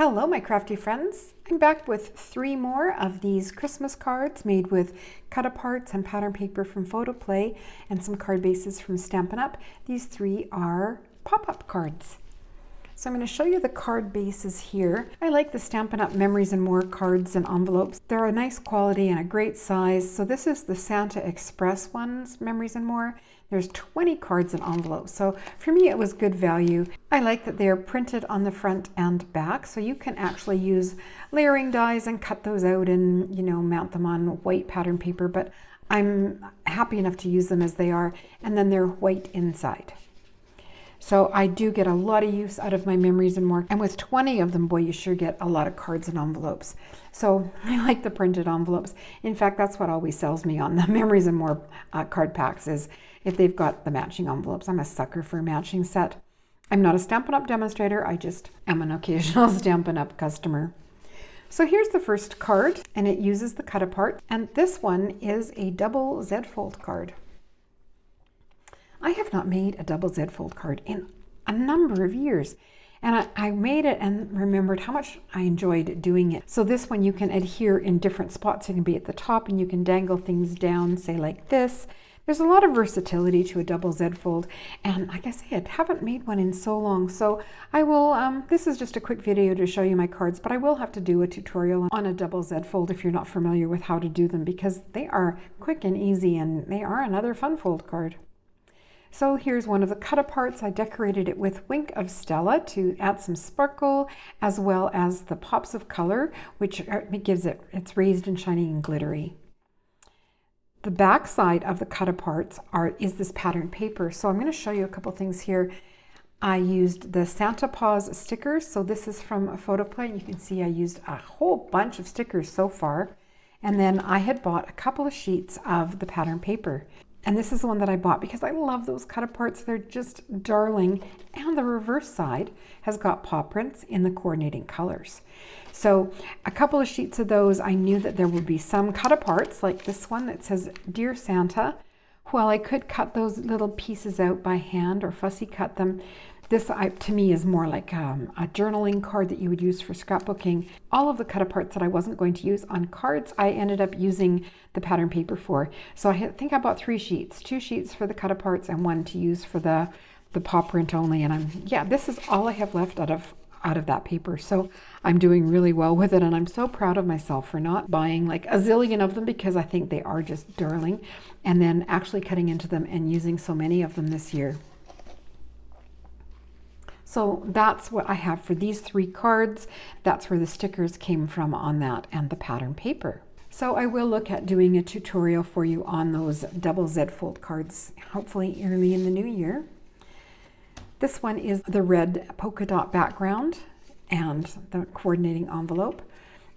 Hello, my crafty friends. I'm back with 3 more of these Christmas cards made with cut-aparts and pattern paper from Photoplay and some card bases from Stampin' Up. These 3 are pop-up cards. So I'm going to show you the card bases here. I like the Stampin' Up Memories and More cards and envelopes. They're a nice quality and a great size. So this is the Santa Express ones, Memories and More. There's 20 cards and envelopes. So for me, it was good value. I like that they're printed on the front and back. So you can actually use layering dies and cut those out and, mount them on white pattern paper. But I'm happy enough to use them as they are. And then they're white inside. So I do get a lot of use out of my Memories and More. And with 20 of them, boy, you sure get a lot of cards and envelopes. So I like the printed envelopes. In fact, that's what always sells me on the Memories and More card packs is if they've got the matching envelopes. I'm a sucker for a matching set. I'm not a Stampin' Up demonstrator. I just am an occasional Stampin' Up customer. So here's the first card, and it uses the cut apart. And this one is a double Z fold card. I have not made a double Z fold card in a number of years. And I made it and remembered how much I enjoyed doing it. So this one you can adhere in different spots. You can be at the top and you can dangle things down, say like this. There's a lot of versatility to a double Z fold. And like I said, haven't made one in so long. So I will, this is just a quick video to show you my cards, but I will have to do a tutorial on a double Z fold if you're not familiar with how to do them because they are quick and easy and they are another fun fold card. So here's one of the cut-aparts. I decorated it with Wink of Stella to add some sparkle, as well as the pops of color, which gives it's raised and shiny and glittery. The back side of the cut-aparts is this pattern paper. So I'm going to show you a couple things here. I used the Santa Paws stickers. So this is from Photoplay. You can see I used a whole bunch of stickers so far. And then I had bought a couple of sheets of the pattern paper. And this is the one that I bought because I love those cut-aparts. They're just darling. And the reverse side has got paw prints in the coordinating colors. So a couple of sheets of those, I knew that there would be some cut-aparts like this one that says, Dear Santa. Well, I could cut those little pieces out by hand or fussy cut them. This, to me, is more like a journaling card that you would use for scrapbooking. All of the cut-aparts that I wasn't going to use on cards, I ended up using the pattern paper for. So I think I bought 3 sheets, 2 sheets for the cut-aparts and 1 to use for the paw print only. And this is all I have left out of that paper. So I'm doing really well with it. And I'm so proud of myself for not buying like a zillion of them because I think they are just darling. And then actually cutting into them and using so many of them this year. So that's what I have for these 3 cards. That's where the stickers came from on that and the pattern paper. So I will look at doing a tutorial for you on those double Z fold cards, hopefully early in the new year. This one is the red polka dot background and the coordinating envelope.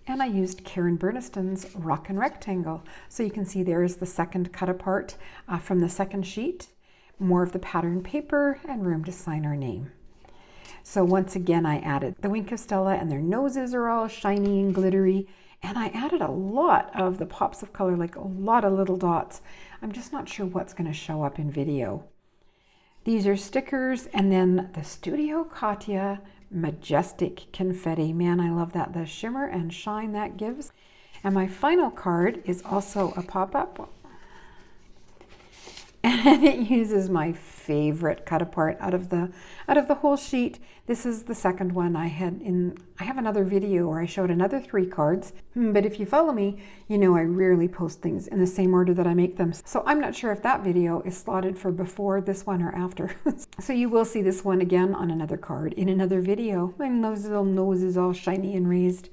And I used Karen Burniston's Rockin' Rectangle. So you can see there is the second cut apart from the second sheet, more of the pattern paper and room to sign our name. So once again, I added the Wink of Stella and their noses are all shiny and glittery. And I added a lot of the pops of color, like a lot of little dots. I'm just not sure what's going to show up in video. These are stickers and then the Studio Katya Majestic Confetti. Man, I love that. The shimmer and shine that gives. And my final card is also a pop-up. And it uses my favorite cut apart out of the whole sheet. This is the second one I have another video where I showed another 3 cards. But if you follow me, you know I rarely post things in the same order that I make them. So I'm not sure if that video is slotted for before this one or after. So you will see this one again on another card in another video. And those little noses all shiny and raised.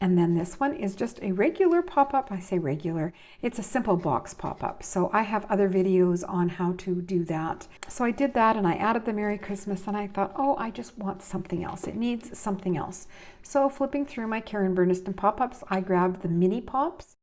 And then this one is just a regular pop-up. I say regular. It's a simple box pop-up. So I have other videos on how to do that. So I did that and I added the Merry Christmas and I thought, oh, I just want something else. It needs something else. So flipping through my Karen Burniston pop-ups, I grabbed the mini pops.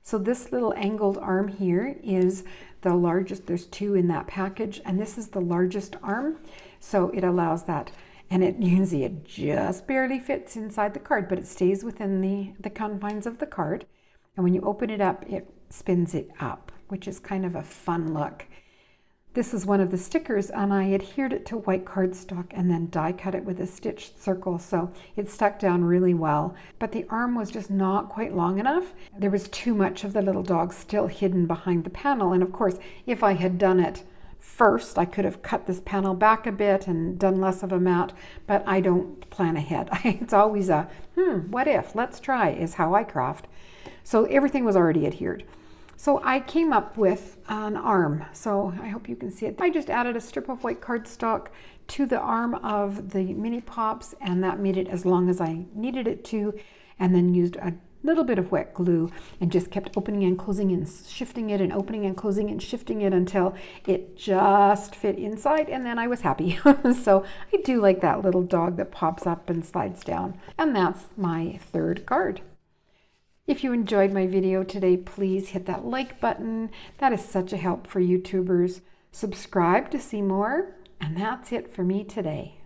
So this little angled arm here is the largest. There's 2 in that package and this is the largest arm. So it allows that. And you can see it just barely fits inside the card, but it stays within the confines of the card. And when you open it up, it spins it up, which is kind of a fun look. This is one of the stickers, and I adhered it to white cardstock and then die cut it with a stitched circle, so it stuck down really well. But the arm was just not quite long enough. There was too much of the little dog still hidden behind the panel, and of course, if I had done it first, I could have cut this panel back a bit and done less of a mat, but I don't plan ahead. It's always a, what if, let's try, is how I craft. So everything was already adhered. So I came up with an arm, so I hope you can see it. I just added a strip of white cardstock to the arm of the mini pops, and that made it as long as I needed it to, and then used a little bit of wet glue and just kept opening and closing and shifting it and opening and closing and shifting it until it just fit inside, and then I was happy. So I do like that little dog that pops up and slides down. And that's my third card. If you enjoyed my video today, please hit that like button. That is such a help for YouTubers. Subscribe to see more, and that's it for me today.